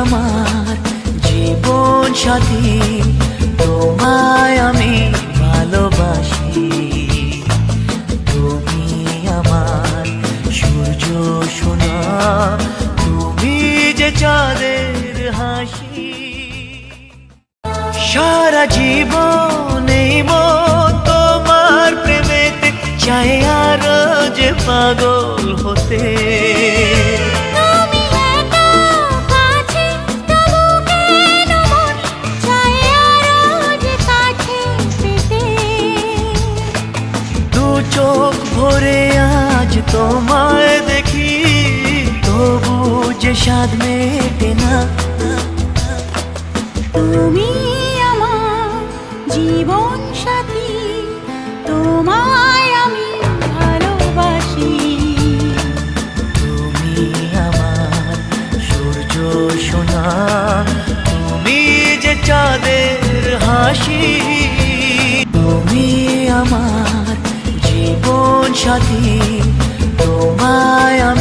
আমার জীবন সাথী, তোমায় আমি ভালোবাসি। তুমি আমার সূর্য সোনা, তুমি যে চাঁদের হাসি। সারা জীবন এই মন তোমার প্রেমেতে চাই আরো যে পাগল হতে। চোখ ভরে আজ তোমায় দেখি, তবু যে স্বাদ মেটে না। তুমি আমার জীবন সাথী, তোমায় আমি ভালোবাসি। তুমি আমার সূর্য সোনা, তুমি যে চাঁদের হাসি। তুমি আমার জীবন সাথী, তোমায় আমি